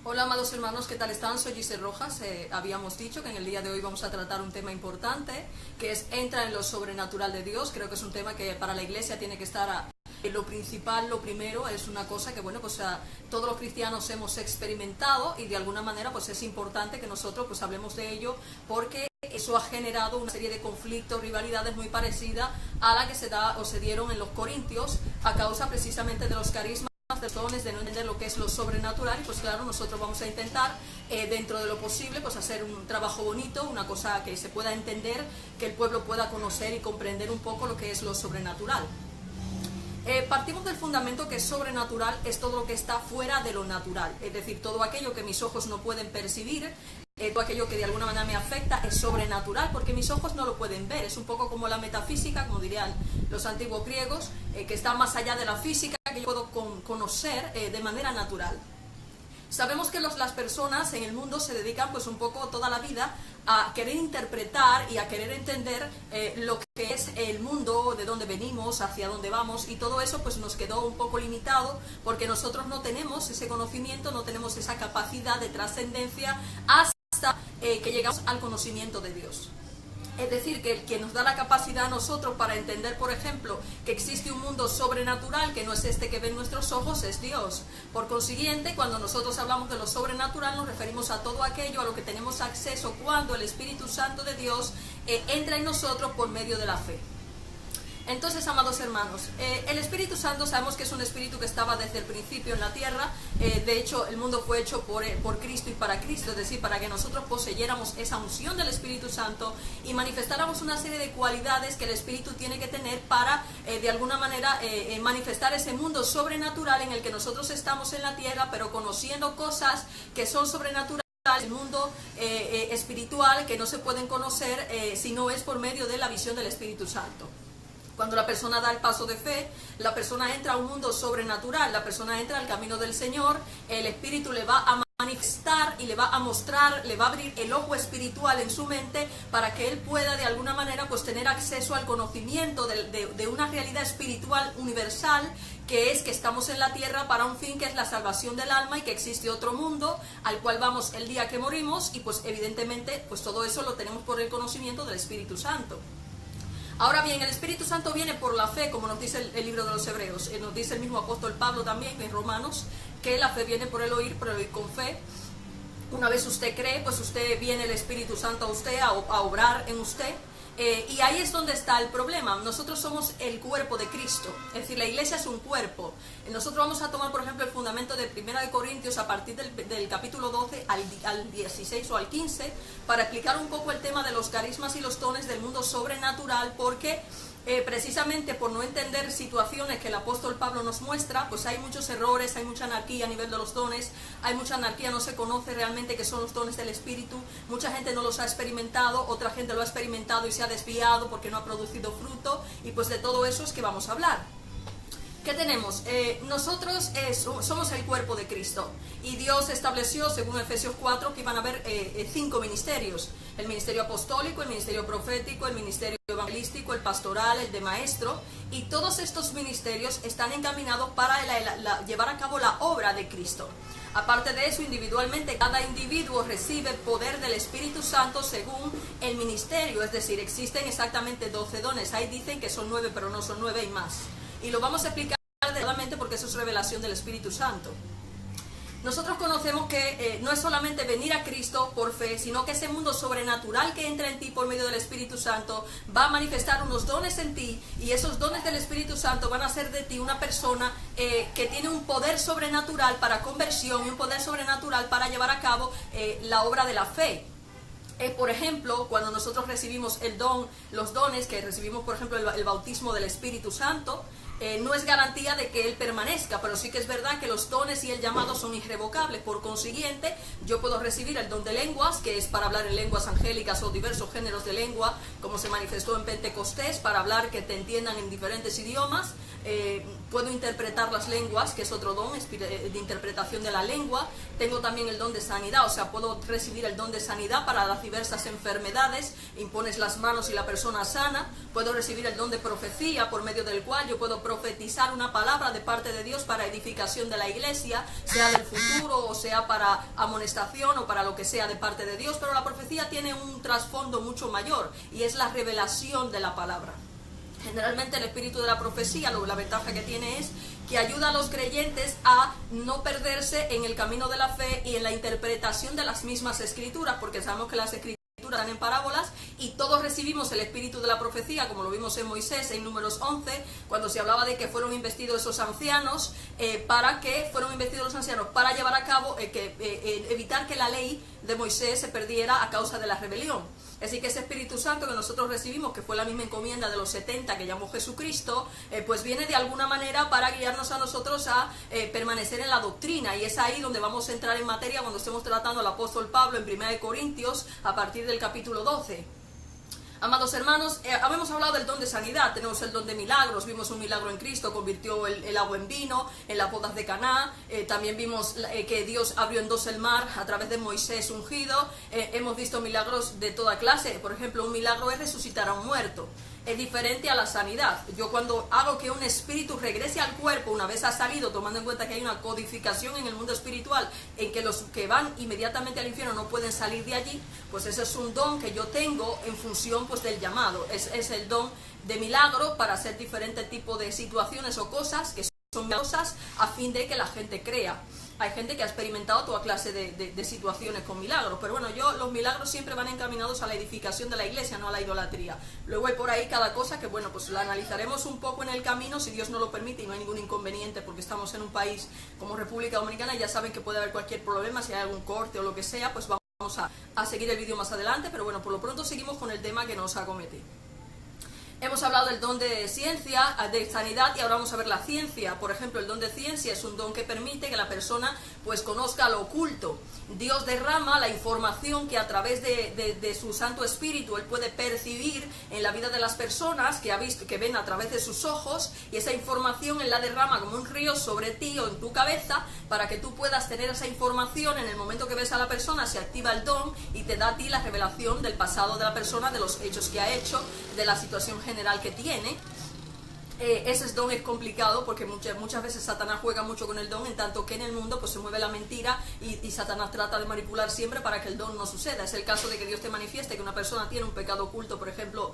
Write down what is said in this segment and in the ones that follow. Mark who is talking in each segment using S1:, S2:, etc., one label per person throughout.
S1: Hola amados hermanos, ¿qué tal están? Soy Giselle Rojas. Habíamos dicho que en el día de hoy vamos a tratar un tema importante, que es entra en lo sobrenatural de Dios. Creo que es un tema que para la iglesia tiene que estar lo principal, lo primero, es una cosa que, bueno, pues todos los cristianos hemos experimentado y de alguna manera pues es importante que nosotros pues hablemos de ello, porque eso ha generado una serie de conflictos, rivalidades muy parecidas a la que se da o se dieron en los Corintios a causa precisamente de los carismas, de dones, de no entender lo que es lo sobrenatural. Y pues claro, nosotros vamos a intentar dentro de lo posible pues hacer un trabajo bonito, una cosa que se pueda entender, que el pueblo pueda conocer y comprender un poco lo que es lo sobrenatural. Partimos del fundamento que sobrenatural es todo lo que está fuera de lo natural, es decir, todo aquello que mis ojos no pueden percibir, todo aquello que de alguna manera me afecta es sobrenatural, porque mis ojos no lo pueden ver. Es un poco como la metafísica, como dirían los antiguos griegos, que está más allá de la física, que yo puedo conocer de manera natural. Sabemos que las personas en el mundo se dedican pues un poco toda la vida a querer interpretar y a querer entender lo que es el mundo, de dónde venimos, hacia dónde vamos, y todo eso pues nos quedó un poco limitado porque nosotros no tenemos ese conocimiento, no tenemos esa capacidad de trascendencia hasta que llegamos al conocimiento de Dios. Es decir, que el que nos da la capacidad a nosotros para entender, por ejemplo, que existe un mundo sobrenatural que no es este que ven nuestros ojos, es Dios. Por consiguiente, cuando nosotros hablamos de lo sobrenatural, nos referimos a todo aquello a lo que tenemos acceso cuando el Espíritu Santo de Dios entra en nosotros por medio de la fe. Entonces, amados hermanos, el Espíritu Santo sabemos que es un espíritu que estaba desde el principio en la tierra. De hecho, el mundo fue hecho por Cristo y para Cristo, es decir, para que nosotros poseyéramos esa unción del Espíritu Santo y manifestáramos una serie de cualidades que el Espíritu tiene que tener para, de alguna manera, manifestar ese mundo sobrenatural en el que nosotros estamos en la tierra, pero conociendo cosas que son sobrenaturales. El mundo espiritual que no se pueden conocer si no es por medio de la visión del Espíritu Santo. Cuando la persona da el paso de fe, la persona entra a un mundo sobrenatural, la persona entra al camino del Señor, el Espíritu le va a manifestar y le va a mostrar, le va a abrir el ojo espiritual en su mente para que él pueda de alguna manera pues tener acceso al conocimiento de una realidad espiritual universal, que es que estamos en la tierra para un fin que es la salvación del alma y que existe otro mundo al cual vamos el día que morimos, y pues evidentemente pues todo eso lo tenemos por el conocimiento del Espíritu Santo. Ahora bien, el Espíritu Santo viene por la fe, como nos dice el libro de los Hebreos. Nos dice el mismo apóstol Pablo también en Romanos, que la fe viene por el oír con fe. Una vez usted cree, pues usted viene el Espíritu Santo a usted, a obrar en usted. Y ahí es donde está el problema. Nosotros somos el cuerpo de Cristo, es decir, la iglesia es un cuerpo. Nosotros vamos a tomar, por ejemplo, el fundamento de 1 Corintios a partir del capítulo 12 al 16 o al 15, para explicar un poco el tema de los carismas y los dones del mundo sobrenatural, porque precisamente por no entender situaciones que el apóstol Pablo nos muestra, pues hay muchos errores, hay mucha anarquía a nivel de los dones, hay mucha anarquía, no se conoce realmente qué son los dones del Espíritu, mucha gente no los ha experimentado, otra gente lo ha experimentado y se ha desviado porque no ha producido fruto, y pues de todo eso es que vamos a hablar. ¿Qué tenemos? Nosotros somos el cuerpo de Cristo, y Dios estableció, según Efesios 4, que iban a haber 5 ministerios: el ministerio apostólico, el ministerio profético, el ministerio evangelístico, el pastoral, el de maestro, y todos estos ministerios están encaminados para llevar a cabo la obra de Cristo. Aparte de eso, individualmente, cada individuo recibe poder del Espíritu Santo según el ministerio, es decir, existen exactamente 12 dones. Ahí dicen que son 9, pero no son 9, hay más. Y lo vamos a explicar detalladamente porque eso es revelación del Espíritu Santo. Nosotros conocemos que no es solamente venir a Cristo por fe, sino que ese mundo sobrenatural que entra en ti por medio del Espíritu Santo va a manifestar unos dones en ti, y esos dones del Espíritu Santo van a hacer de ti una persona que tiene un poder sobrenatural para conversión y un poder sobrenatural para llevar a cabo la obra de la fe. Por ejemplo, cuando nosotros recibimos los dones que recibimos, por ejemplo, el bautismo del Espíritu Santo, no es garantía de que él permanezca, pero sí que es verdad que los dones y el llamado son irrevocables. Por consiguiente, yo puedo recibir el don de lenguas, que es para hablar en lenguas angélicas o diversos géneros de lengua, como se manifestó en Pentecostés, para hablar que te entiendan en diferentes idiomas. Puedo interpretar las lenguas, que es otro don de interpretación de la lengua. Tengo también el don de sanidad, o sea, puedo recibir el don de sanidad para las diversas enfermedades, impones las manos y la persona sana. Puedo recibir el don de profecía, por medio del cual yo puedo profetizar una palabra de parte de Dios para edificación de la iglesia, sea del futuro o sea para amonestación o para lo que sea de parte de Dios, pero la profecía tiene un trasfondo mucho mayor y es la revelación de la palabra. Generalmente el espíritu de la profecía, la ventaja que tiene es que ayuda a los creyentes a no perderse en el camino de la fe y en la interpretación de las mismas escrituras, porque sabemos que las escrituras están en parábolas y todos recibimos el espíritu de la profecía, como lo vimos en Moisés en Números 11, cuando se hablaba de que fueron investidos esos ancianos, para llevar a cabo, evitar que la ley de Moisés se perdiera a causa de la rebelión. Así que ese Espíritu Santo que nosotros recibimos, que fue la misma encomienda de los 70 que llamó Jesucristo, pues viene de alguna manera para guiarnos a nosotros a permanecer en la doctrina, y es ahí donde vamos a entrar en materia cuando estemos tratando al apóstol Pablo en 1 Corintios a partir del capítulo 12. Amados hermanos, habíamos hablado del don de sanidad, tenemos el don de milagros, vimos un milagro en Cristo, convirtió el agua en vino, en las bodas de Caná, también vimos que Dios abrió en dos el mar a través de Moisés ungido, hemos visto milagros de toda clase, por ejemplo, un milagro es resucitar a un muerto. Es diferente a la sanidad. Yo cuando hago que un espíritu regrese al cuerpo una vez ha salido, tomando en cuenta que hay una codificación en el mundo espiritual en que los que van inmediatamente al infierno no pueden salir de allí, pues ese es un don que yo tengo en función pues del llamado. Es el don de milagro para hacer diferentes tipos de situaciones o cosas que son milagrosas a fin de que la gente crea. Hay gente que ha experimentado toda clase de situaciones con milagros, pero bueno, los milagros siempre van encaminados a la edificación de la iglesia, no a la idolatría. Luego hay por ahí cada cosa que, bueno, pues la analizaremos un poco en el camino, si Dios no lo permite y no hay ningún inconveniente, porque estamos en un país como República Dominicana y ya saben que puede haber cualquier problema, si hay algún corte o lo que sea, pues vamos a seguir el vídeo más adelante, pero bueno, por lo pronto seguimos con el tema que nos acomete. Hemos hablado del don de ciencia, de sanidad, y ahora vamos a ver la ciencia. Por ejemplo, el don de ciencia es un don que permite que la persona pues conozca lo oculto. Dios derrama la información que a través de su Santo Espíritu Él puede percibir en la vida de las personas que ven a través de sus ojos, y esa información Él la derrama como un río sobre ti o en tu cabeza para que tú puedas tener esa información. En el momento que ves a la persona se activa el don y te da a ti la revelación del pasado de la persona, de los hechos que ha hecho, de la situación general que tiene. Ese don es complicado porque muchas veces Satanás juega mucho con el don, en tanto que en el mundo pues se mueve la mentira y Satanás trata de manipular siempre para que el don no suceda. Es el caso de que Dios te manifieste que una persona tiene un pecado oculto, por ejemplo,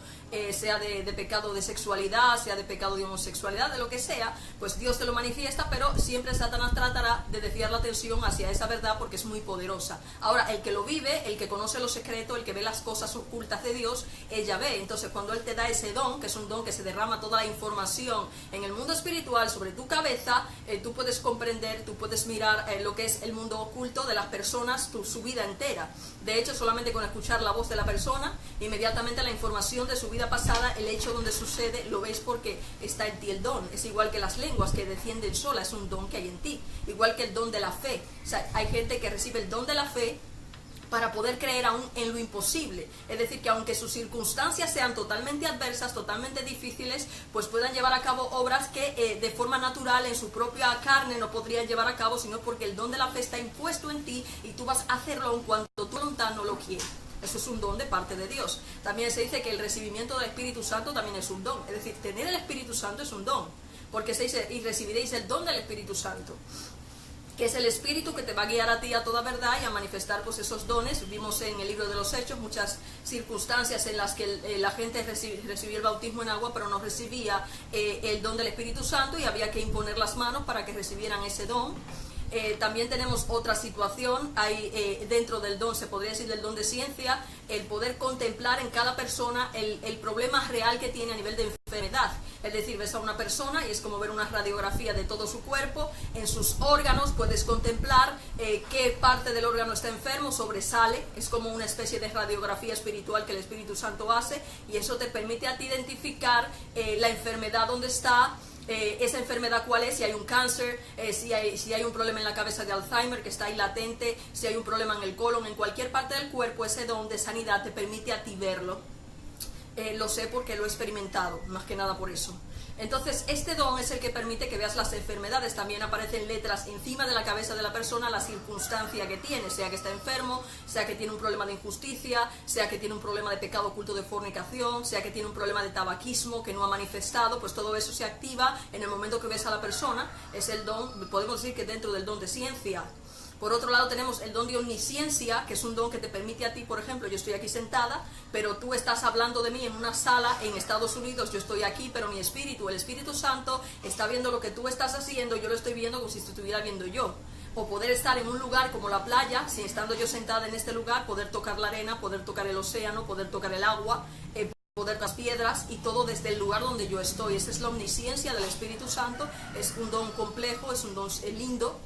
S1: sea de pecado de sexualidad, sea de pecado de homosexualidad, de lo que sea, pues Dios te lo manifiesta, pero siempre Satanás tratará de desviar la atención hacia esa verdad porque es muy poderosa. Ahora, el que lo vive, el que conoce los secretos, el que ve las cosas ocultas de Dios, ella ve. Entonces, cuando Él te da ese don, que es un don que se derrama toda la información en el mundo espiritual sobre tu cabeza, tú puedes comprender, tú puedes mirar lo que es el mundo oculto de las personas, su vida entera. De hecho, solamente con escuchar la voz de la persona, inmediatamente la información de su vida pasada, el hecho donde sucede, lo ves porque está en ti el don. Es igual que las lenguas que descienden solas, es un don que hay en ti. Igual que el don de la fe. O sea, hay gente que recibe el don de la fe para poder creer aún en lo imposible, es decir, que aunque sus circunstancias sean totalmente adversas, totalmente difíciles, pues puedan llevar a cabo obras que de forma natural en su propia carne no podrían llevar a cabo, sino porque el don de la fe está impuesto en ti y tú vas a hacerlo en cuanto tu voluntad no lo quiere. Eso es un don de parte de Dios. También se dice que el recibimiento del Espíritu Santo también es un don, es decir, tener el Espíritu Santo es un don, porque se dice, y recibiréis el don del Espíritu Santo, que es el Espíritu que te va a guiar a ti a toda verdad y a manifestar pues esos dones. Vimos en el libro de los Hechos muchas circunstancias en las que la gente recibía el bautismo en agua, pero no recibía el don del Espíritu Santo y había que imponer las manos para que recibieran ese don. También tenemos otra situación, hay dentro del don, se podría decir del don de ciencia, el poder contemplar en cada persona el problema real que tiene a nivel de enfermedad. Es decir, ves a una persona y es como ver una radiografía de todo su cuerpo, en sus órganos puedes contemplar qué parte del órgano está enfermo, sobresale, es como una especie de radiografía espiritual que el Espíritu Santo hace, y eso te permite a ti identificar la enfermedad donde está, esa enfermedad cuál es, si hay un cáncer, si hay un problema en la cabeza de Alzheimer que está ahí latente, si hay un problema en el colon, en cualquier parte del cuerpo, ese don de sanidad te permite a ti verlo. Lo sé porque lo he experimentado, más que nada por eso. Entonces, este don es el que permite que veas las enfermedades. También aparecen letras encima de la cabeza de la persona, la circunstancia que tiene, sea que está enfermo, sea que tiene un problema de injusticia, sea que tiene un problema de pecado oculto de fornicación, sea que tiene un problema de tabaquismo que no ha manifestado, pues todo eso se activa en el momento que ves a la persona. Es el don, podemos decir que dentro del don de ciencia. Por otro lado tenemos el don de omnisciencia, que es un don que te permite a ti, por ejemplo, yo estoy aquí sentada, pero tú estás hablando de mí en una sala en Estados Unidos, yo estoy aquí, pero mi espíritu, el Espíritu Santo, está viendo lo que tú estás haciendo, yo lo estoy viendo como si estuviera viendo yo. O poder estar en un lugar como la playa, si estando yo sentada en este lugar, poder tocar la arena, poder tocar el océano, poder tocar el agua, poder las piedras, y todo desde el lugar donde yo estoy. Esa es la omnisciencia del Espíritu Santo. Es un don complejo, es un don lindo,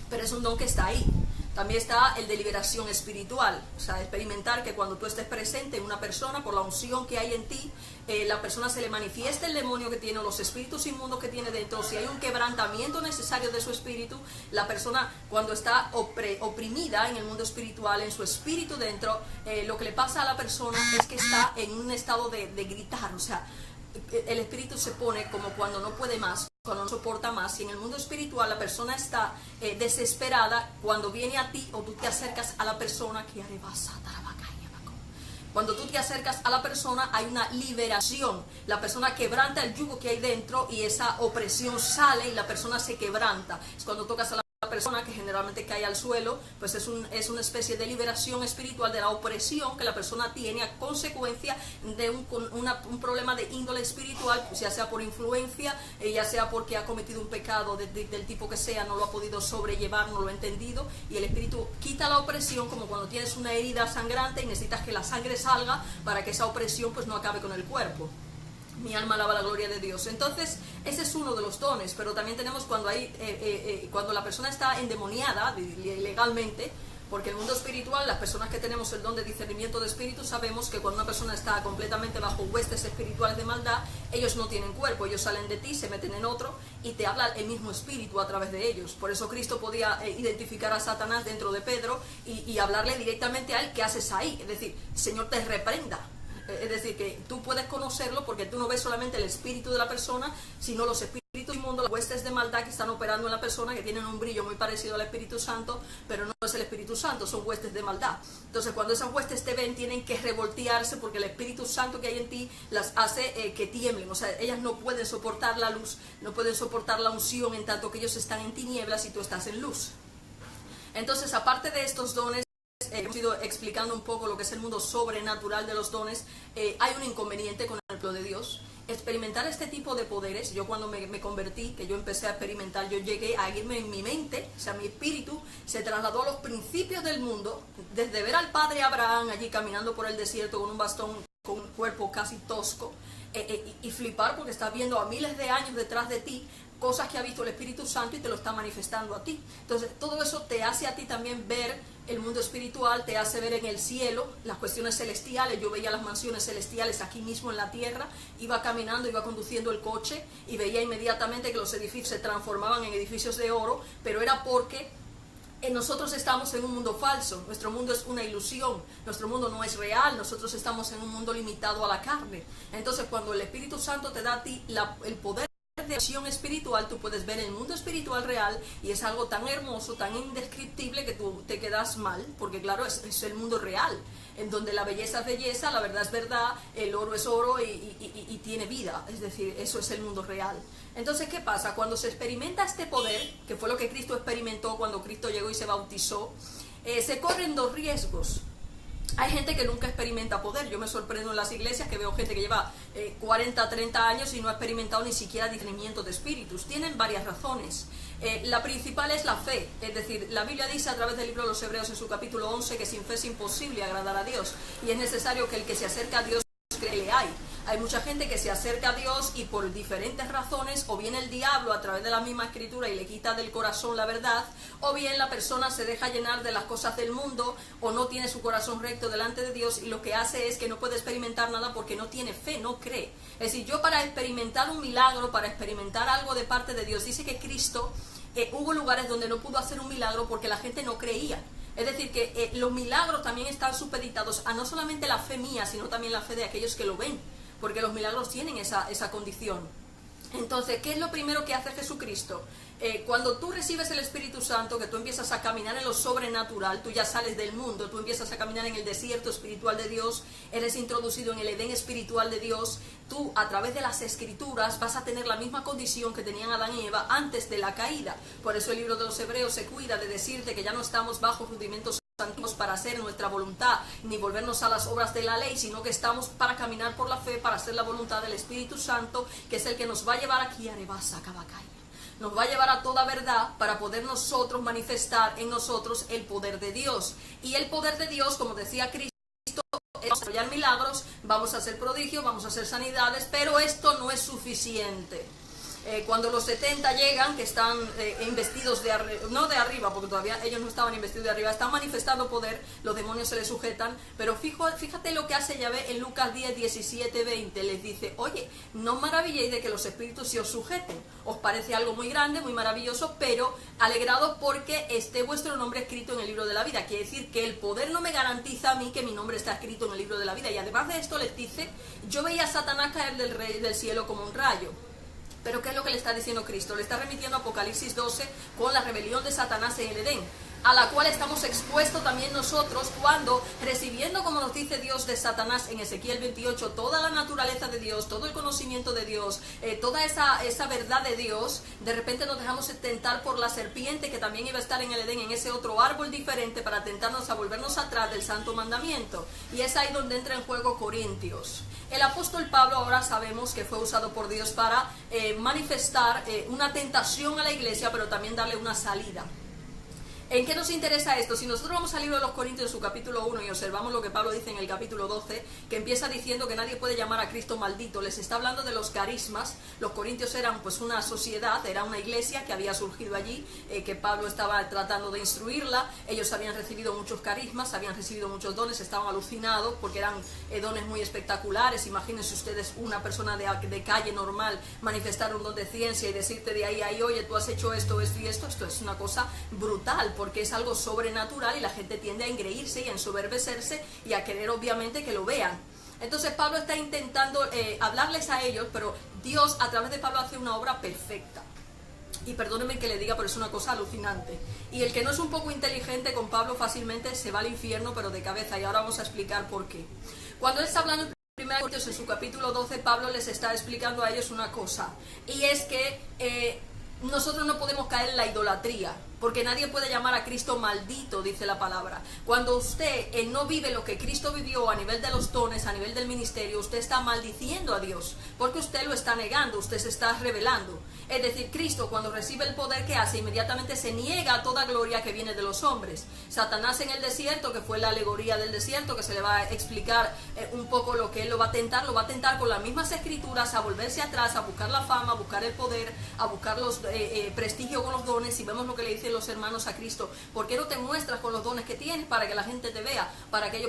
S1: pero es un don que está ahí. También está el de liberación espiritual, o sea, experimentar que cuando tú estés presente en una persona, por la unción que hay en ti, la persona se le manifiesta el demonio que tiene, o los espíritus inmundos que tiene dentro. Si hay un quebrantamiento necesario de su espíritu, la persona cuando está oprimida en el mundo espiritual, en su espíritu dentro, lo que le pasa a la persona es que está en un estado de gritar, o sea, el espíritu se pone como cuando no puede más, cuando no soporta más. Y en el mundo espiritual la persona está desesperada cuando viene a ti o tú te acercas a la persona. Cuando tú te acercas a la persona hay una liberación, la persona quebranta el yugo que hay dentro y esa opresión sale y la persona se quebranta. Es cuando tocas a la persona, que generalmente cae al suelo, pues es una especie de liberación espiritual de la opresión que la persona tiene a consecuencia de un problema de índole espiritual, pues ya sea por influencia, ya sea porque ha cometido un pecado del tipo que sea, no lo ha podido sobrellevar, no lo ha entendido, y el espíritu quita la opresión, como cuando tienes una herida sangrante y necesitas que la sangre salga para que esa opresión pues no acabe con el cuerpo. Mi alma alaba la gloria de Dios. Entonces, ese es uno de los dones, pero también tenemos cuando la persona está endemoniada ilegalmente, porque en el mundo espiritual, las personas que tenemos el don de discernimiento de espíritu, sabemos que cuando una persona está completamente bajo huestes espirituales de maldad, ellos no tienen cuerpo, ellos salen de ti, se meten en otro y te habla el mismo espíritu a través de ellos. Por eso Cristo podía identificar a Satanás dentro de Pedro y hablarle directamente a él: ¿qué haces ahí? Es decir, Señor te reprenda. Es decir, que tú puedes conocerlo porque tú no ves solamente el espíritu de la persona, sino los espíritus inmundos, las huestes de maldad que están operando en la persona, que tienen un brillo muy parecido al Espíritu Santo, pero no es el Espíritu Santo, son huestes de maldad. Entonces, cuando esas huestes te ven, tienen que revoltearse porque el Espíritu Santo que hay en ti las hace que tiemblen. O sea, ellas no pueden soportar la luz, no pueden soportar la unción, en tanto que ellos están en tinieblas y tú estás en luz. Entonces, aparte de estos dones, hemos ido explicando un poco lo que es el mundo sobrenatural de los dones. Hay un inconveniente con el pueblo de Dios. Experimentar este tipo de poderes, yo cuando me convertí, que yo empecé a experimentar, yo llegué a irme en mi mente, o sea, mi espíritu se trasladó a los principios del mundo, desde ver al padre Abraham allí caminando por el desierto con un bastón, con un cuerpo casi tosco, y flipar porque estás viendo a miles de años detrás de ti cosas que ha visto el Espíritu Santo y te lo está manifestando a ti. Entonces, todo eso te hace a ti también ver el mundo espiritual, te hace ver en el cielo las cuestiones celestiales. Yo veía las mansiones celestiales aquí mismo en la tierra, iba caminando, iba conduciendo el coche y veía inmediatamente que los edificios se transformaban en edificios de oro, pero era porque nosotros estamos en un mundo falso, nuestro mundo es una ilusión, nuestro mundo no es real, nosotros estamos en un mundo limitado a la carne. Entonces, cuando el Espíritu Santo te da a ti el poder de acción espiritual, tú puedes ver el mundo espiritual real, y es algo tan hermoso, tan indescriptible, que tú te quedas mal, porque claro, es el mundo real, en donde la belleza es belleza, la verdad es verdad, el oro es oro y tiene vida. Es decir, eso es el mundo real. Entonces, ¿qué pasa? Cuando se experimenta este poder, que fue lo que Cristo experimentó cuando Cristo llegó y se bautizó, se corren dos riesgos. Hay gente que nunca experimenta poder. Yo me sorprendo en las iglesias que veo gente que lleva 40, 30 años y no ha experimentado ni siquiera discernimiento de espíritus. Tienen varias razones. La principal es la fe. Es decir, la Biblia dice a través del libro de los Hebreos en su capítulo 11 que sin fe es imposible agradar a Dios. Y es necesario que el que se acerca a Dios cree que le hay. Hay mucha gente que se acerca a Dios y por diferentes razones, o bien el diablo a través de la misma escritura y le quita del corazón la verdad, o bien la persona se deja llenar de las cosas del mundo o no tiene su corazón recto delante de Dios, y lo que hace es que no puede experimentar nada porque no tiene fe, no cree. Es decir, yo para experimentar un milagro, para experimentar algo de parte de Dios, dice que Cristo hubo lugares donde no pudo hacer un milagro porque la gente no creía. Es decir, que los milagros también están supeditados a no solamente la fe mía, sino también la fe de aquellos que lo ven, porque los milagros tienen esa condición. Entonces, ¿qué es lo primero que hace Jesucristo? Cuando tú recibes el Espíritu Santo, que tú empiezas a caminar en lo sobrenatural, tú ya sales del mundo, tú empiezas a caminar en el desierto espiritual de Dios, eres introducido en el Edén espiritual de Dios, tú a través de las Escrituras vas a tener la misma condición que tenían Adán y Eva antes de la caída. Por eso el libro de los Hebreos se cuida de decirte que ya no estamos bajo rudimentos antiguos para hacer nuestra voluntad, ni volvernos a las obras de la ley, sino que estamos para caminar por la fe, para hacer la voluntad del Espíritu Santo, que es el que nos va a llevar aquí a Rebasa Cabacay. Nos va a llevar a toda verdad para poder nosotros manifestar en nosotros el poder de Dios. Y el poder de Dios, como decía Cristo, es desarrollar milagros, vamos a hacer prodigios, vamos a hacer sanidades, pero esto no es suficiente. Cuando los 70 llegan, que están investidos no de arriba, porque todavía ellos no estaban investidos de arriba, están manifestando poder, los demonios se les sujetan, pero fíjate lo que hace Yahvé en Lucas 10, 17, 20, les dice, oye, no os maravilléis de que los espíritus se os sujeten, os parece algo muy grande, muy maravilloso, pero alegrados porque esté vuestro nombre escrito en el libro de la vida. Quiere decir que el poder no me garantiza a mí que mi nombre está escrito en el libro de la vida, y además de esto les dice, yo veía a Satanás caer del cielo como un rayo. Pero ¿qué es lo que le está diciendo Cristo? Le está remitiendo a Apocalipsis 12 con la rebelión de Satanás en el Edén, a la cual estamos expuestos también nosotros cuando, recibiendo, como nos dice Dios, de Satanás en Ezequiel 28, toda la naturaleza de Dios, todo el conocimiento de Dios, toda esa verdad de Dios, de repente nos dejamos tentar por la serpiente que también iba a estar en el Edén, en ese otro árbol diferente, para tentarnos a volvernos atrás del santo mandamiento. Y es ahí donde entra en juego Corintios. El apóstol Pablo ahora sabemos que fue usado por Dios para manifestar una tentación a la iglesia, pero también darle una salida. ¿En qué nos interesa esto? Si nosotros vamos al libro de los Corintios, su capítulo 1, y observamos lo que Pablo dice en el capítulo 12, que empieza diciendo que nadie puede llamar a Cristo maldito, les está hablando de los carismas. Los corintios eran pues una sociedad, era una iglesia que había surgido allí, que Pablo estaba tratando de instruirla. Ellos habían recibido muchos carismas, habían recibido muchos dones, estaban alucinados porque eran dones muy espectaculares. Imagínense ustedes una persona de calle normal manifestar un don de ciencia y decirte de ahí a ahí, oye, tú has hecho esto, esto y esto es una cosa brutal, porque es algo sobrenatural y la gente tiende a engreírse y a ensoberbecerse y a querer obviamente que lo vean. Entonces Pablo está intentando hablarles a ellos, pero Dios a través de Pablo hace una obra perfecta. Y perdónenme que le diga, pero es una cosa alucinante. Y el que no es un poco inteligente con Pablo fácilmente se va al infierno, pero de cabeza. Y ahora vamos a explicar por qué. Cuando él está hablando en 1 Corintios, en su capítulo 12, Pablo les está explicando a ellos una cosa. Y es que nosotros no podemos caer en la idolatría, porque nadie puede llamar a Cristo maldito, dice la palabra. Cuando usted no vive lo que Cristo vivió a nivel de los dones, a nivel del ministerio, usted está maldiciendo a Dios, porque usted lo está negando, usted se está rebelando. Es decir, Cristo cuando recibe el poder, que hace, inmediatamente se niega a toda gloria que viene de los hombres. Satanás en el desierto, que fue la alegoría del desierto, que se le va a explicar un poco lo que él lo va a tentar con las mismas escrituras, a volverse atrás, a buscar la fama, a buscar el poder, a buscar los prestigio con los dones. Y vemos lo que le dicen los hermanos a Cristo: ¿por qué no te muestras con los dones que tienes para que la gente te vea?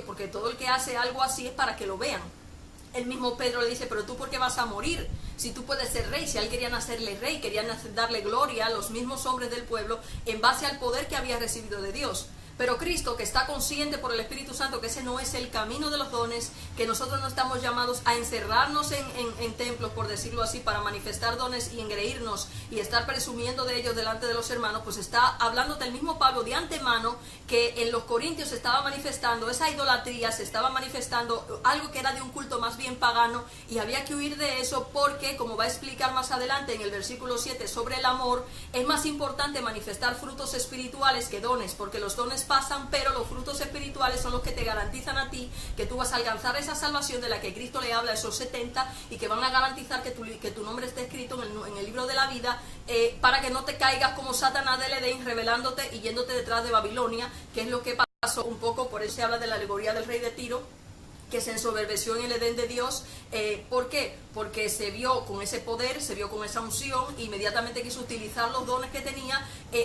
S1: Porque todo el que hace algo así es para que lo vean. El mismo Pedro le dice: pero tú, ¿por qué vas a morir? Si tú puedes ser rey. Si a él querían hacerle rey, querían darle gloria a los mismos hombres del pueblo en base al poder que había recibido de Dios. Pero Cristo, que está consciente por el Espíritu Santo que ese no es el camino de los dones, que nosotros no estamos llamados a encerrarnos en templos, por decirlo así, para manifestar dones y engreírnos y estar presumiendo de ellos delante de los hermanos, pues está hablando del mismo Pablo de antemano, que en los Corintios se estaba manifestando esa idolatría, se estaba manifestando algo que era de un culto más bien pagano, y había que huir de eso porque, como va a explicar más adelante en el versículo 7 sobre el amor, es más importante manifestar frutos espirituales que dones, porque los dones pasan, pero los frutos espirituales son los que te garantizan a ti que tú vas a alcanzar esa salvación de la que Cristo le habla a esos 70, y que van a garantizar que tu nombre esté escrito en el libro de la vida, para que no te caigas como Satanás del Edén, rebelándote y yéndote detrás de Babilonia, que es lo que pasó un poco. Por eso se habla de la alegoría del rey de Tiro, que se ensoberbeció en el Edén de Dios. ¿Por qué? Porque se vio con ese poder, se vio con esa unción, e inmediatamente quiso utilizar los dones que tenía,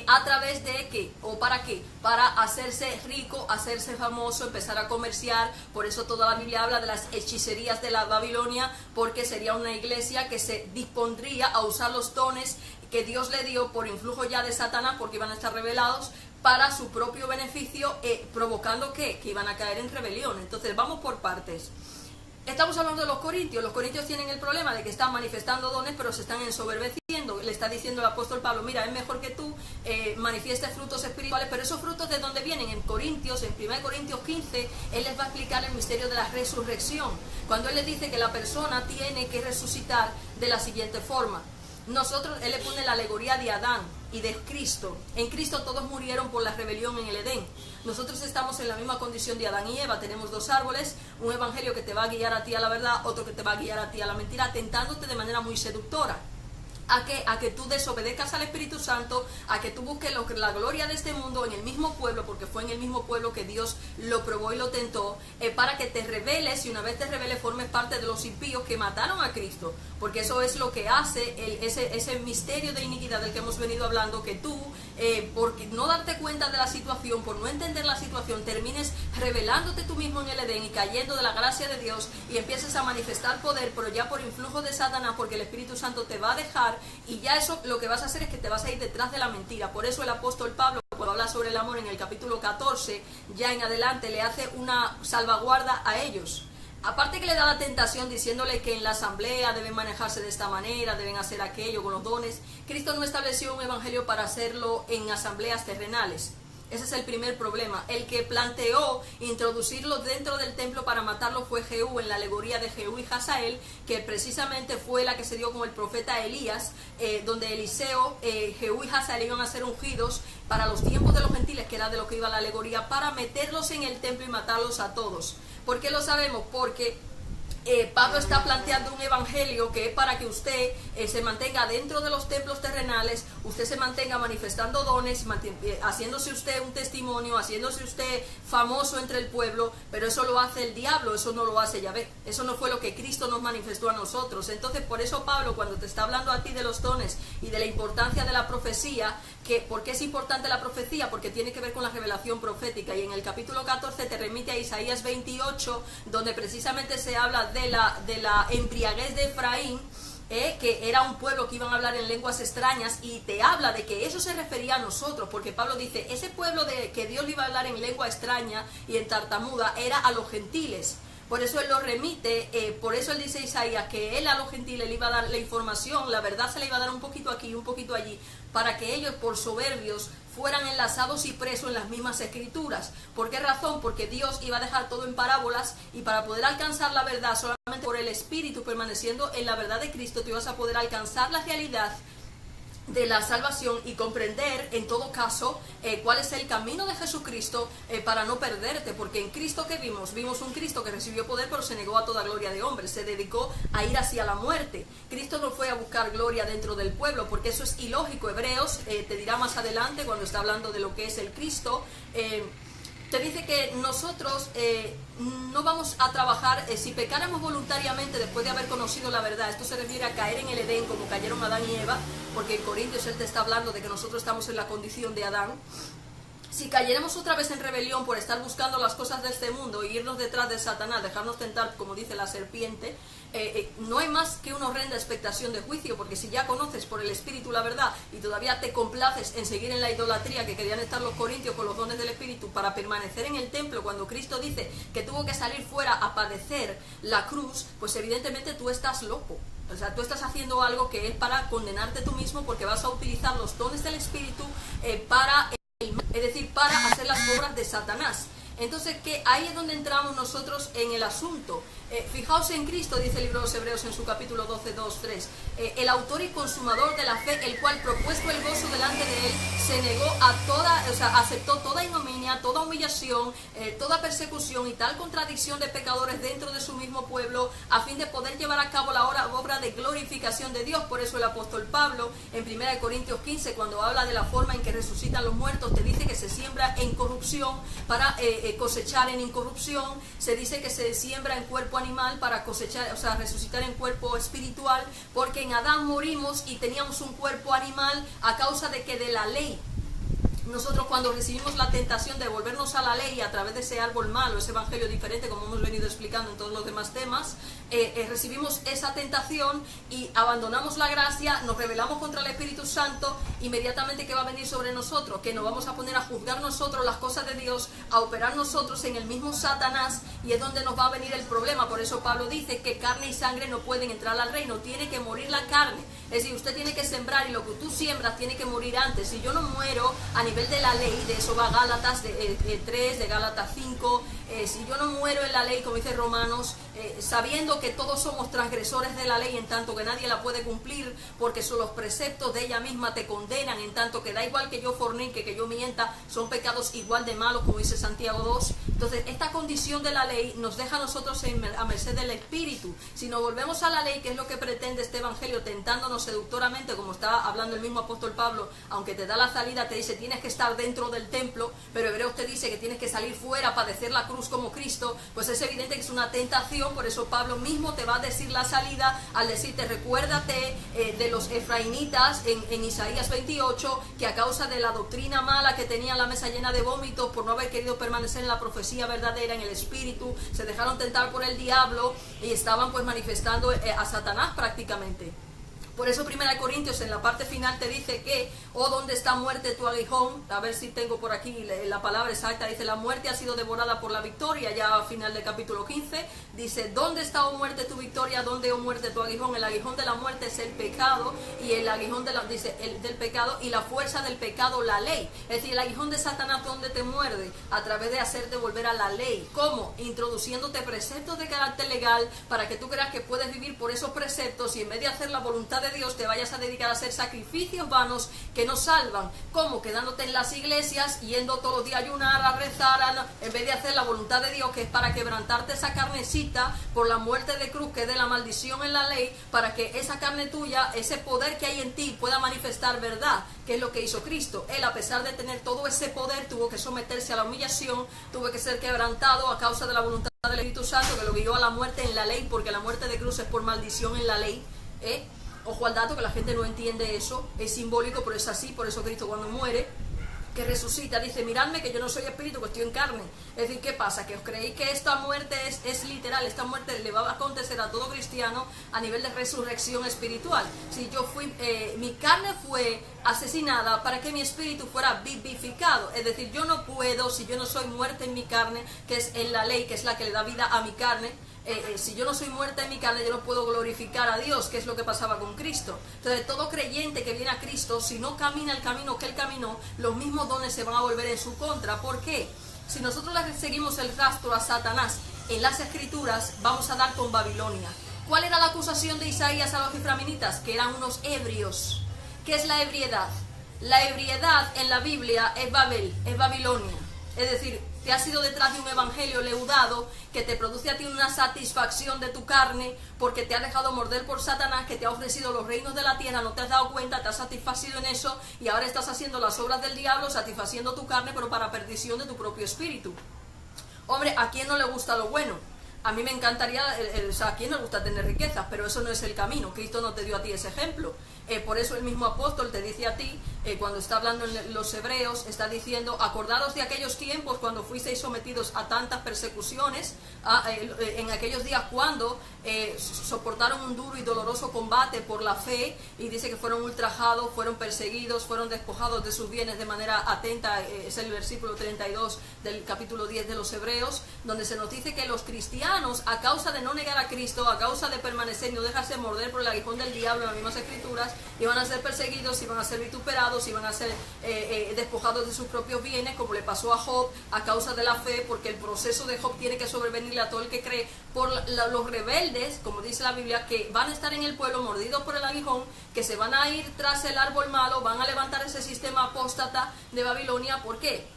S1: a través de ¿qué? ¿O para qué? Para hacerse rico, hacerse famoso, empezar a comerciar. Por eso toda la Biblia habla de las hechicerías de la Babilonia, porque sería una iglesia que se dispondría a usar los dones que Dios le dio por influjo ya de Satanás, porque iban a estar revelados, para su propio beneficio, provocando que iban a caer en rebelión. Entonces vamos por partes. Estamos hablando de los corintios. Los corintios tienen el problema de que están manifestando dones, pero se están ensoberbeciendo. Le está diciendo el apóstol Pablo, mira, es mejor que tú manifiestes frutos espirituales, pero esos frutos ¿de dónde vienen? En Corintios, en 1 Corintios 15, él les va a explicar el misterio de la resurrección. Cuando él les dice que la persona tiene que resucitar de la siguiente forma. Él le pone la alegoría de Adán y de Cristo. En Cristo todos murieron por la rebelión en el Edén. Nosotros estamos en la misma condición de Adán y Eva. Tenemos dos árboles, un evangelio que te va a guiar a ti a la verdad, otro que te va a guiar a ti a la mentira, tentándote de manera muy seductora. A que tú desobedezcas al Espíritu Santo, a que tú busques la gloria de este mundo en el mismo pueblo, porque fue en el mismo pueblo que Dios lo probó y lo tentó, para que te rebeles, y una vez te rebeles formes parte de los impíos que mataron a Cristo, porque eso es lo que hace ese misterio de iniquidad del que hemos venido hablando, que tú, por no darte cuenta de la situación, por no entender la situación, termines rebelándote tú mismo en el Edén y cayendo de la gracia de Dios y empieces a manifestar poder, pero ya por influjo de Satanás, porque el Espíritu Santo te va a dejar. Y ya eso lo que vas a hacer es que te vas a ir detrás de la mentira. Por eso el apóstol Pablo, cuando habla sobre el amor en el capítulo 14, ya en adelante le hace una salvaguarda a ellos. Aparte que le da la tentación diciéndole que en la asamblea deben manejarse de esta manera, deben hacer aquello con los dones. Cristo no estableció un evangelio para hacerlo en asambleas terrenales. Ese es el primer problema. El que planteó introducirlo dentro del templo para matarlo fue Jehú, en la alegoría de Jehú y Hazael, que precisamente fue la que se dio con el profeta Elías, donde Eliseo, Jehú y Hazael iban a ser ungidos para los tiempos de los gentiles, que era de lo que iba la alegoría, para meterlos en el templo y matarlos a todos. ¿Por qué lo sabemos? Porque Pablo está planteando un evangelio que es para que usted se mantenga dentro de los templos terrenales, usted se mantenga manifestando dones, haciéndose usted un testimonio, haciéndose usted famoso entre el pueblo, pero eso lo hace el diablo, eso no lo hace Yahvé, eso no fue lo que Cristo nos manifestó a nosotros. Entonces por eso Pablo, cuando te está hablando a ti de los dones y de la importancia de la profecía, ¿por qué es importante la profecía? Porque tiene que ver con la revelación profética, y en el capítulo 14 te remite a Isaías 28, donde precisamente se habla de la embriaguez de Efraín, que era un pueblo que iban a hablar en lenguas extrañas, y te habla de que eso se refería a nosotros, porque Pablo dice, ese pueblo que Dios le iba a hablar en lengua extraña y en tartamuda era a los gentiles. Por eso él lo remite, por eso él dice Isaías que él a los gentiles le iba a dar la información, la verdad se le iba a dar un poquito aquí y un poquito allí, para que ellos por soberbios fueran enlazados y presos en las mismas escrituras. ¿Por qué razón? Porque Dios iba a dejar todo en parábolas, y para poder alcanzar la verdad solamente por el Espíritu permaneciendo en la verdad de Cristo, tú ibas a poder alcanzar la realidad de la salvación y comprender en todo caso cuál es el camino de Jesucristo, para no perderte, porque en Cristo que vimos un Cristo que recibió poder pero se negó a toda gloria de hombre, se dedicó a ir hacia la muerte. Cristo no fue a buscar gloria dentro del pueblo, porque eso es ilógico. Hebreos te dirá más adelante, cuando está hablando de lo que es el Cristo, te dice que nosotros no vamos a trabajar, si pecáramos voluntariamente después de haber conocido la verdad. Esto se refiere a caer en el Edén como cayeron Adán y Eva, porque en Corintios él te está hablando de que nosotros estamos en la condición de Adán. Si cayéramos otra vez en rebelión por estar buscando las cosas de este mundo e irnos detrás de Satanás, dejarnos tentar, como dice la serpiente, no hay más que una horrenda expectación de juicio, porque si ya conoces por el Espíritu la verdad y todavía te complaces en seguir en la idolatría que querían estar los corintios con los dones del Espíritu para permanecer en el templo, cuando Cristo dice que tuvo que salir fuera a padecer la cruz, pues evidentemente tú estás loco. O sea, tú estás haciendo algo que es para condenarte tú mismo, porque vas a utilizar los dones del Espíritu es decir, para hacer las obras de Satanás. Entonces, que ahí es donde entramos nosotros en el asunto. Fijaos en Cristo, dice el libro de los Hebreos en su capítulo 12, 2, 3. El autor y consumador de la fe, el cual, propuesto el gozo delante de él, se negó a aceptó toda ignominia, toda humillación, toda persecución y tal contradicción de pecadores dentro de su mismo pueblo, a fin de poder llevar a cabo la obra de glorificación de Dios. Por eso el apóstol Pablo, en 1 Corintios 15, cuando habla de la forma en que resucitan los muertos, te dice que se siembra en corrupción para cosechar en incorrupción. Se dice que se siembra en cuerpo animal para cosechar, o sea, resucitar en cuerpo espiritual, porque en Adán morimos y teníamos un cuerpo animal a causa de que de la ley nosotros cuando recibimos la tentación de volvernos a la ley a través de ese árbol malo, ese evangelio diferente, como hemos venido explicando en todos los demás temas, recibimos esa tentación y abandonamos la gracia, nos rebelamos contra el Espíritu Santo, inmediatamente ¿qué va a venir sobre nosotros? Que nos vamos a poner a juzgar nosotros las cosas de Dios, a operar nosotros en el mismo Satanás, y es donde nos va a venir el problema. Por eso Pablo dice que carne y sangre no pueden entrar al reino, tiene que morir la carne. Es decir, usted tiene que sembrar y lo que tú siembras tiene que morir antes. Si yo no muero a nivel de la ley, de eso va Gálatas 3, de Gálatas 5, si yo no muero en la ley, como dice Romanos, sabiendo que todos somos transgresores de la ley en tanto que nadie la puede cumplir, porque son los preceptos de ella misma te condenan, en tanto que da igual que yo fornique, que yo mienta, son pecados igual de malos, como dice Santiago 2. Entonces esta condición de la ley nos deja a nosotros a merced del Espíritu. Si nos volvemos a la ley, que es lo que pretende este evangelio, tentándonos seductoramente, como está hablando el mismo apóstol Pablo, aunque te da la salida, te dice tienes que estar dentro del templo, pero Hebreos te dice que tienes que salir fuera, padecer la cruz como Cristo, pues es evidente que es una tentación. Por eso Pablo mismo te va a decir la salida al decirte, recuérdate de los efraimitas en Isaías 28, que a causa de la doctrina mala que tenían la mesa llena de vómitos, por no haber querido permanecer en la profecía verdadera, en el Espíritu, se dejaron tentar por el diablo y estaban pues manifestando a Satanás prácticamente. Por eso 1 Corintios en la parte final te dice que, oh, ¿dónde está muerte tu aguijón? A ver si tengo por aquí la palabra exacta. Dice, la muerte ha sido devorada por la victoria, ya al final del capítulo 15. Dice, ¿dónde está, oh muerte, tu victoria? ¿Dónde, oh muerte, tu aguijón? El aguijón de la muerte es el pecado, y el aguijón del pecado, y la fuerza del pecado, la ley. Es decir, el aguijón de Satanás, ¿dónde te muerde? A través de hacerte volver a la ley. ¿Cómo? Introduciéndote preceptos de carácter legal para que tú creas que puedes vivir por esos preceptos, y en vez de hacer la voluntad de Dios te vayas a dedicar a hacer sacrificios vanos que no salvan. ¿Cómo? Quedándote en las iglesias, yendo todos los días a ayunar, a rezar, en vez de hacer la voluntad de Dios, que es para quebrantarte esa carnecita por la muerte de cruz, que es de la maldición en la ley, para que esa carne tuya, ese poder que hay en ti, pueda manifestar verdad, que es lo que hizo Cristo. Él, a pesar de tener todo ese poder, tuvo que someterse a la humillación, tuvo que ser quebrantado a causa de la voluntad del Espíritu Santo, que lo guió a la muerte en la ley, porque la muerte de cruz es por maldición en la ley. Ojo al dato, que la gente no entiende eso, es simbólico, pero es así. Por eso Cristo, cuando muere, que resucita, dice, miradme que yo no soy espíritu, que estoy en carne. Es decir, ¿qué pasa? Que os creéis que esta muerte es literal. Esta muerte le va a acontecer a todo cristiano a nivel de resurrección espiritual. Si yo mi carne fue asesinada para que mi espíritu fuera vivificado. Es decir, yo no puedo, si yo no soy muerta en mi carne, que es en la ley, que es la que le da vida a mi carne, si yo no soy muerta en mi carne, yo no puedo glorificar a Dios, que es lo que pasaba con Cristo. Entonces, todo creyente que viene a Cristo, si no camina el camino que Él caminó, los mismos dones se van a volver en su contra. ¿Por qué? Si nosotros le seguimos el rastro a Satanás en las Escrituras, vamos a dar con Babilonia. ¿Cuál era la acusación de Isaías a los efraimitas? Que eran unos ebrios. ¿Qué es la ebriedad? La ebriedad en la Biblia es Babel, es Babilonia. Es decir, te has ido detrás de un evangelio leudado que te produce a ti una satisfacción de tu carne, porque te has dejado morder por Satanás, que te ha ofrecido los reinos de la tierra, no te has dado cuenta, te has satisfacido en eso, y ahora estás haciendo las obras del diablo, satisfaciendo tu carne, pero para perdición de tu propio espíritu. Hombre, ¿a quién no le gusta lo bueno? A mí me encantaría, o sea, ¿a quién no le gusta tener riquezas? Pero eso no es el camino. Cristo no te dio a ti ese ejemplo. Por eso el mismo apóstol te dice a ti, cuando está hablando en los Hebreos, está diciendo, acordaros de aquellos tiempos cuando fuisteis sometidos a tantas persecuciones, en aquellos días cuando soportaron un duro y doloroso combate por la fe, y dice que fueron ultrajados, fueron perseguidos, fueron despojados de sus bienes de manera atenta. Es el versículo 32 del capítulo 10 de los Hebreos, donde se nos dice que los cristianos, a causa de no negar a Cristo, a causa de permanecer y no dejarse morder por el aguijón del diablo en las mismas Escrituras, iban a ser perseguidos, iban a ser vituperados, iban a ser despojados de sus propios bienes, como le pasó a Job, a causa de la fe, porque el proceso de Job tiene que sobrevenirle a todo el que cree, por los rebeldes, como dice la Biblia, que van a estar en el pueblo mordidos por el aguijón, que se van a ir tras el árbol malo, van a levantar ese sistema apóstata de Babilonia. ¿Por qué?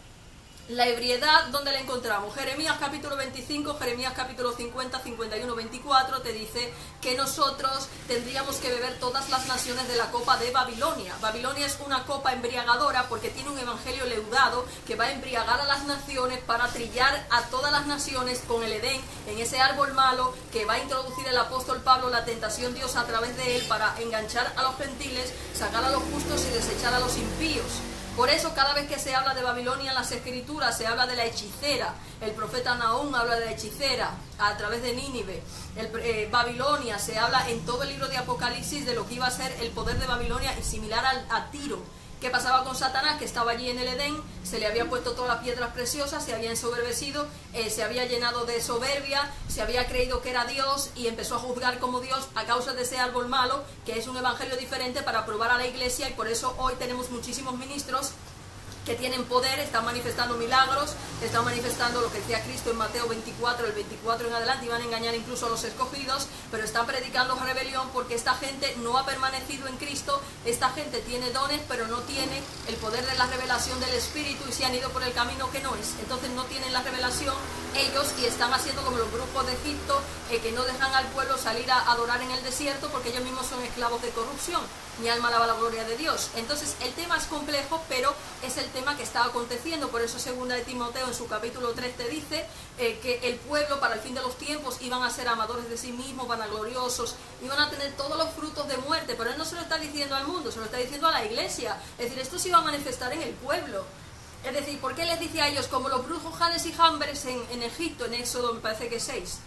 S1: La ebriedad, ¿dónde la encontramos? Jeremías capítulo 25, Jeremías capítulo 50, 51, 24 te dice que nosotros tendríamos que beber todas las naciones de la copa de Babilonia. Babilonia es una copa embriagadora porque tiene un evangelio leudado que va a embriagar a las naciones para trillar a todas las naciones con el Edén, en ese árbol malo que va a introducir el apóstol Pablo, la tentación de Dios a través de él, para enganchar a los gentiles, sacar a los justos y desechar a los impíos. Por eso cada vez que se habla de Babilonia en las escrituras se habla de la hechicera. El profeta Nahum habla de la hechicera a través de Nínive. Babilonia se habla en todo el libro de Apocalipsis de lo que iba a ser el poder de Babilonia y similar a Tiro. ¿Qué pasaba con Satanás? Que estaba allí en el Edén, se le había puesto todas las piedras preciosas, se había ensoberbecido, se había llenado de soberbia, se había creído que era Dios y empezó a juzgar como Dios a causa de ese árbol malo, que es un evangelio diferente para probar a la iglesia, y por eso hoy tenemos muchísimos ministros que tienen poder, están manifestando milagros, están manifestando lo que decía Cristo en Mateo 24, el 24 en adelante, iban a engañar incluso a los escogidos, pero están predicando rebelión porque esta gente no ha permanecido en Cristo, esta gente tiene dones, pero no tiene el poder de la revelación del Espíritu y se han ido por el camino que no es, entonces no tienen la revelación ellos y están haciendo como los grupos de Egipto, que no dejan al pueblo salir a adorar en el desierto porque ellos mismos son esclavos de corrupción. Mi alma alaba la gloria de Dios. Entonces el tema es complejo, pero es el tema que está aconteciendo. Por eso 2 de Timoteo en su capítulo 3 te dice que el pueblo para el fin de los tiempos iban a ser amadores de sí mismos, vanagloriosos, iban a tener todos los frutos de muerte, pero él no se lo está diciendo al mundo, se lo está diciendo a la iglesia. Es decir, esto se iba a manifestar en el pueblo. Es decir, ¿por qué les dice a ellos como los brujos Janes y Jambres en Egipto, en Éxodo me parece que 6?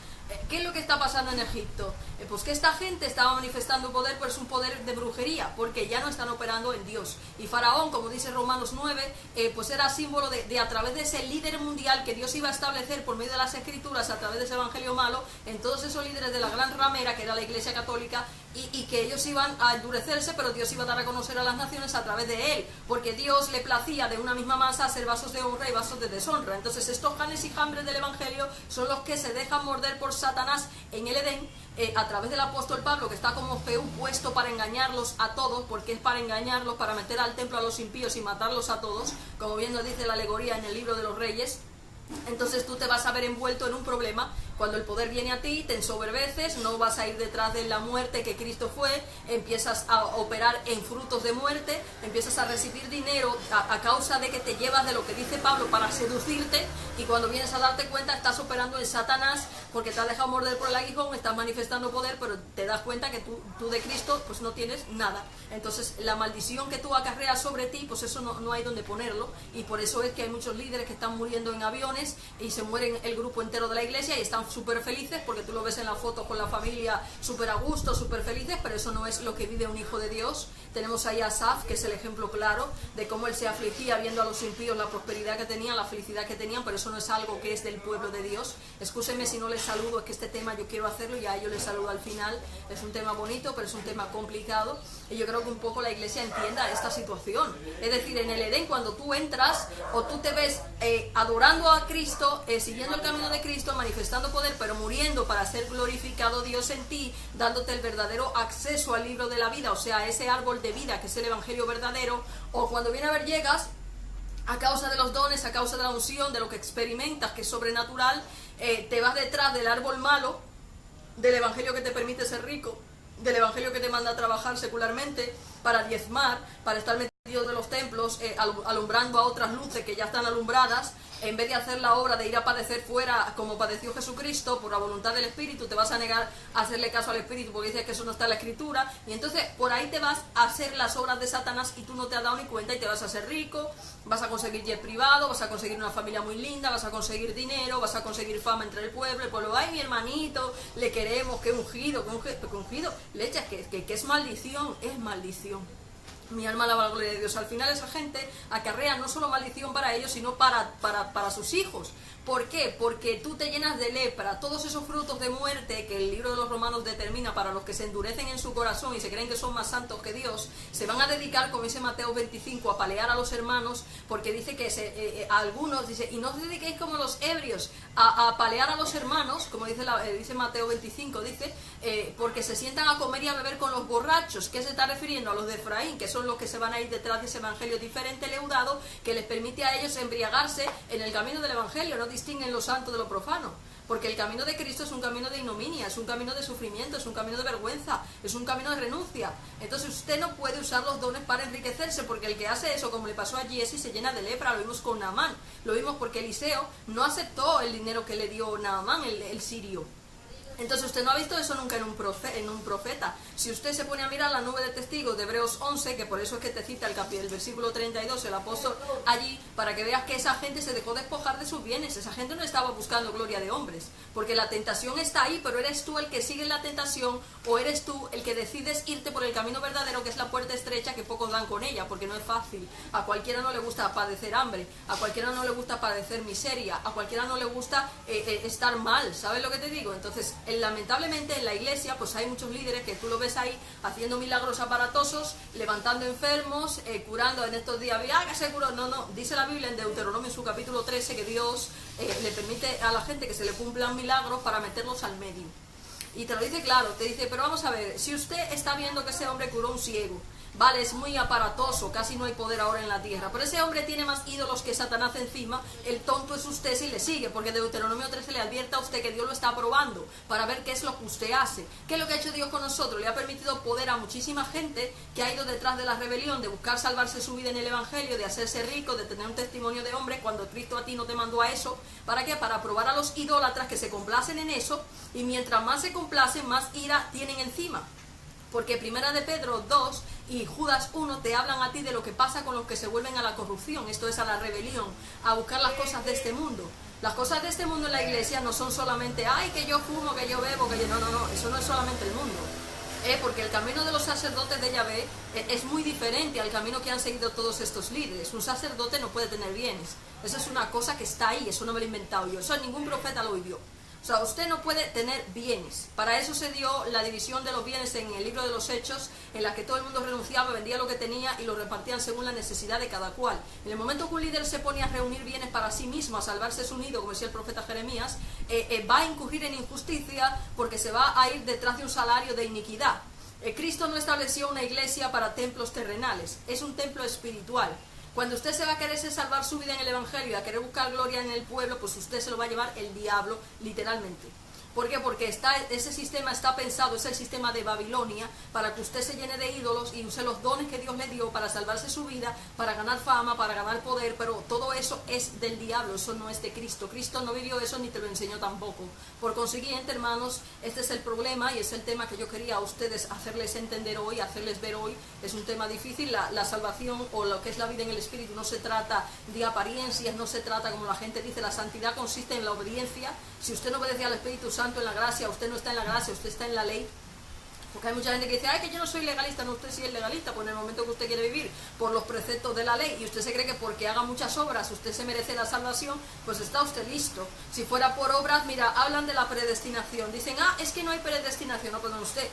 S1: ¿Qué es lo que está pasando en Egipto? Pues que esta gente estaba manifestando poder, pero es un poder de brujería, porque ya no están operando en Dios. Y Faraón, como dice Romanos 9, pues era símbolo de a través de ese líder mundial que Dios iba a establecer por medio de las escrituras, a través de ese evangelio malo, en todos esos líderes de la gran ramera, que era la iglesia católica, y que ellos iban a endurecerse, pero Dios iba a dar a conocer a las naciones a través de él, porque Dios le placía de una misma masa hacer vasos de honra y vasos de deshonra. Entonces estos Janes y Jambres del evangelio son los que se dejan morder por Satanás en el Edén, a través del apóstol Pablo, que está como Feu puesto para engañarlos a todos, porque es para engañarlos, para meter al templo a los impíos y matarlos a todos, como bien nos dice la alegoría en el libro de los Reyes. Entonces tú te vas a ver envuelto en un problema cuando el poder viene a ti, te ensoberbeces, no vas a ir detrás de la muerte que Cristo fue, empiezas a operar en frutos de muerte, empiezas a recibir dinero a causa de que te llevas de lo que dice Pablo para seducirte, y cuando vienes a darte cuenta estás operando en Satanás porque te has dejado morder por el aguijón, estás manifestando poder, pero te das cuenta que tú de Cristo pues no tienes nada. Entonces la maldición que tú acarreas sobre ti, pues eso no hay donde ponerlo, y por eso es que hay muchos líderes que están muriendo en aviones y se mueren el grupo entero de la iglesia y están súper felices porque tú lo ves en la foto con la familia súper a gusto, súper felices, pero eso no es lo que vive un hijo de Dios. Tenemos ahí a Asaf, que es el ejemplo claro de cómo él se afligía viendo a los impíos la prosperidad que tenían, la felicidad que tenían, pero eso no es algo que es del pueblo de Dios. Excúsenme si no les saludo, es que este tema yo quiero hacerlo y a ellos les saludo al final. Es un tema bonito, pero es un tema complicado, y yo creo que un poco la iglesia entienda esta situación. Es decir, en el Edén, cuando tú entras o tú te ves adorando a Cristo, siguiendo el camino de Cristo, manifestando poder, pero muriendo para ser glorificado Dios en ti, dándote el verdadero acceso al libro de la vida, o sea, ese árbol de vida que es el evangelio verdadero, o cuando viene a ver llegas a causa de los dones, a causa de la unción, de lo que experimentas que es sobrenatural, te vas detrás del árbol malo, del evangelio que te permite ser rico, del evangelio que te manda a trabajar secularmente, para diezmar, para estar metido de los templos, alumbrando a otras luces que ya están alumbradas, en vez de hacer la obra de ir a padecer fuera como padeció Jesucristo por la voluntad del Espíritu. Te vas a negar a hacerle caso al Espíritu porque dices que eso no está en la Escritura, y entonces por ahí te vas a hacer las obras de Satanás y tú no te has dado ni cuenta, y te vas a hacer rico, vas a conseguir jet privado, vas a conseguir una familia muy linda, vas a conseguir dinero, vas a conseguir fama entre el pueblo, ay mi hermanito, le queremos, que ungido, que ungido, leche, que es maldición, es maldición. Mi alma alaba la gloria de Dios. Al final esa gente acarrea no solo maldición para ellos, sino para sus hijos. ¿Por qué? Porque tú te llenas de lepra, todos esos frutos de muerte que el libro de los Romanos determina para los que se endurecen en su corazón y se creen que son más santos que Dios, se van a dedicar, como dice Mateo 25, a palear a los hermanos, porque dice que a algunos, dice, y no os dediquéis como los ebrios a palear a los hermanos, como dice Mateo 25, dice, porque se sientan a comer y a beber con los borrachos. ¿Qué se está refiriendo? A los de Efraín, que son los que se van a ir detrás de ese evangelio diferente, leudado, que les permite a ellos embriagarse en el camino del evangelio. No distinguen lo santo de lo profano, porque el camino de Cristo es un camino de ignominia, es un camino de sufrimiento, es un camino de vergüenza, es un camino de renuncia. Entonces usted no puede usar los dones para enriquecerse, porque el que hace eso, como le pasó a Giesi, se llena de lepra. Lo vimos con Naamán, lo vimos porque Eliseo no aceptó el dinero que le dio Naamán, el sirio. Entonces usted no ha visto eso nunca en un profeta. Si usted se pone a mirar la nube de testigos de Hebreos 11, que por eso es que te cita el versículo 32, el apóstol allí, para que veas que esa gente se dejó despojar de sus bienes. Esa gente no estaba buscando gloria de hombres, porque la tentación está ahí, pero eres tú el que sigue la tentación, o eres tú el que decides irte por el camino verdadero, que es la puerta estrecha, que pocos dan con ella, porque no es fácil. A cualquiera no le gusta padecer hambre, a cualquiera no le gusta padecer miseria, a cualquiera no le gusta estar mal, ¿sabes lo que te digo? Entonces, lamentablemente en la iglesia pues hay muchos líderes que tú lo ves ahí haciendo milagros aparatosos, levantando enfermos, curando en estos días, que seguro, no, dice la Biblia en Deuteronomio en su capítulo 13 que Dios le permite a la gente que se le cumplan milagros para meterlos al medio. Y te lo dice claro, te dice, pero vamos a ver, si usted está viendo que ese hombre curó un ciego, vale, es muy aparatoso, casi no hay poder ahora en la tierra, pero ese hombre tiene más ídolos que Satanás encima, el tonto es usted si le sigue, porque Deuteronomio 13 le advierte a usted que Dios lo está probando para ver qué es lo que usted hace. ¿Qué es lo que ha hecho Dios con nosotros? Le ha permitido poder a muchísima gente que ha ido detrás de la rebelión, de buscar salvarse su vida en el Evangelio, de hacerse rico, de tener un testimonio de hombre, cuando Cristo a ti no te mandó a eso. ¿Para qué? Para probar a los idólatras que se complacen en eso, y mientras más se complacen, más ira tienen encima. Porque Primera de Pedro 2 y Judas 1 te hablan a ti de lo que pasa con los que se vuelven a la corrupción, esto es a la rebelión, a buscar las cosas de este mundo. Las cosas de este mundo en la iglesia no son solamente, ay, que yo fumo, que yo bebo, que yo... No, eso no es solamente el mundo. Porque el camino de los sacerdotes de Yahvé es muy diferente al camino que han seguido todos estos líderes. Un sacerdote no puede tener bienes. Eso es una cosa que está ahí, eso no me lo he inventado yo. Eso ningún profeta lo vivió. O sea, usted no puede tener bienes. Para eso se dio la división de los bienes en el libro de los Hechos, en la que todo el mundo renunciaba, vendía lo que tenía y lo repartían según la necesidad de cada cual. En el momento que un líder se pone a reunir bienes para sí mismo, a salvarse su nido, como decía el profeta Jeremías, va a incurrir en injusticia porque se va a ir detrás de un salario de iniquidad. Cristo no estableció una iglesia para templos terrenales, es un templo espiritual. Cuando usted se va a querer salvar su vida en el Evangelio y a querer buscar gloria en el pueblo, pues usted se lo va a llevar el diablo, literalmente. ¿Por qué? Porque ese sistema está pensado, es el sistema de Babilonia, para que usted se llene de ídolos y use los dones que Dios le dio para salvarse su vida, para ganar fama, para ganar poder, pero todo eso es del diablo, eso no es de Cristo. Cristo no vivió eso ni te lo enseñó tampoco. Por consiguiente, hermanos, este es el problema y es el tema que yo quería a ustedes hacerles entender hoy, hacerles ver hoy. Es un tema difícil, la salvación o lo que es la vida en el Espíritu no se trata de apariencias, no se trata como la gente dice, la santidad consiste en la obediencia. Si usted no obedece al Espíritu Santo en la gracia, usted no está en la gracia, usted está en la ley. Porque hay mucha gente que dice, ay, que yo no soy legalista. No, usted sí es legalista, pues en el momento que usted quiere vivir por los preceptos de la ley y usted se cree que porque haga muchas obras usted se merece la salvación, pues está usted listo. Si fuera por obras, mira, hablan de la predestinación, dicen, es que no hay predestinación. No, perdón, usted,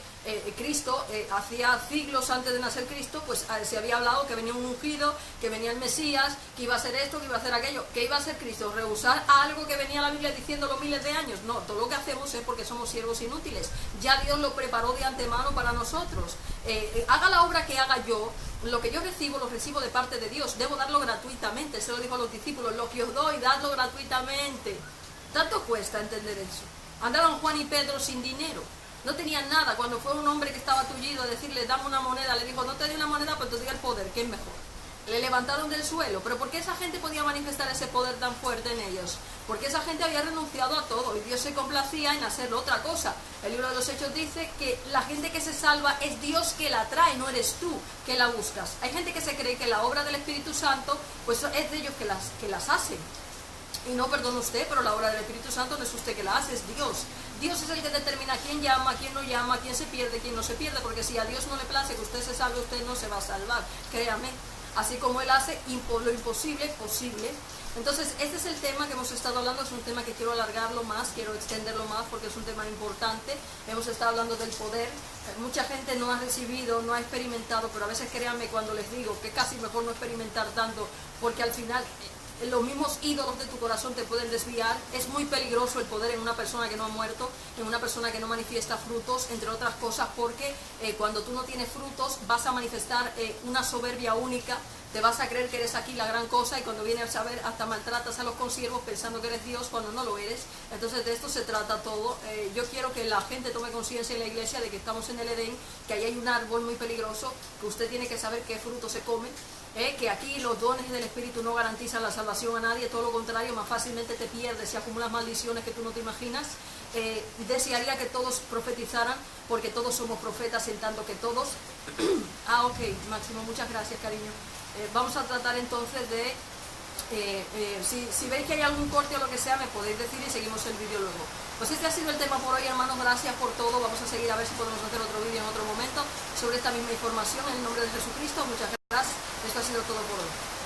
S1: Cristo, hacía siglos antes de nacer Cristo, pues se había hablado que venía un ungido, que venía el Mesías, que iba a hacer esto, que iba a hacer aquello. ¿Qué iba a hacer Cristo? ¿Rehusar algo que venía la Biblia diciéndolo miles de años? No, todo lo que hacemos es porque somos siervos inútiles. Ya Dios lo preparó de antemano para nosotros. Haga la obra que haga yo, lo que yo recibo, lo recibo de parte de Dios. Debo darlo gratuitamente. Se lo dijo a los discípulos, lo que os doy, dadlo gratuitamente. Tanto cuesta entender eso. Andaban Juan y Pedro sin dinero, no tenían nada. Cuando fue un hombre que estaba tullido a decirle, dame una moneda, le dijo, no te doy una moneda, pues te doy el poder, que es mejor. Le levantaron del suelo. ¿Pero por qué esa gente podía manifestar ese poder tan fuerte en ellos? Porque esa gente había renunciado a todo y Dios se complacía en hacer otra cosa. El libro de los Hechos dice que la gente que se salva es Dios que la trae, no eres tú que la buscas. Hay gente que se cree que la obra del Espíritu Santo pues es de ellos que las hacen. Y no, perdone usted, pero la obra del Espíritu Santo no es usted que la hace, es Dios. Dios es el que determina quién llama, quién no llama, quién se pierde, quién no se pierde, porque si a Dios no le place que usted se salve, usted no se va a salvar, créame. Así como Él hace lo imposible posible. Entonces, este es el tema que hemos estado hablando, es un tema que quiero alargarlo más, quiero extenderlo más porque es un tema importante. Hemos estado hablando del poder. Mucha gente no ha recibido, no ha experimentado, pero a veces créanme cuando les digo que casi mejor no experimentar tanto, porque al final los mismos ídolos de tu corazón te pueden desviar. Es muy peligroso el poder en una persona que no ha muerto, en una persona que no manifiesta frutos, entre otras cosas, porque cuando tú no tienes frutos vas a manifestar una soberbia única, te vas a creer que eres aquí la gran cosa y cuando vienes a saber hasta maltratas a los consiervos pensando que eres Dios cuando no lo eres. Entonces de esto se trata todo. Yo quiero que la gente tome conciencia en la iglesia de que estamos en el Edén, que ahí hay un árbol muy peligroso, que usted tiene que saber qué fruto se come. que aquí los dones del Espíritu no garantizan la salvación a nadie, todo lo contrario, más fácilmente te pierdes y acumulas maldiciones que tú no te imaginas. Desearía que todos profetizaran, porque todos somos profetas, en tanto que todos... ok, Máximo, muchas gracias, cariño. Vamos a tratar entonces de... si veis que hay algún corte o lo que sea, me podéis decir y seguimos el vídeo luego. Pues este ha sido el tema por hoy, hermanos. Gracias por todo. Vamos a seguir a ver si podemos hacer otro vídeo en otro momento sobre esta misma información. En el nombre de Jesucristo, muchas gracias. Esto ha sido todo por hoy.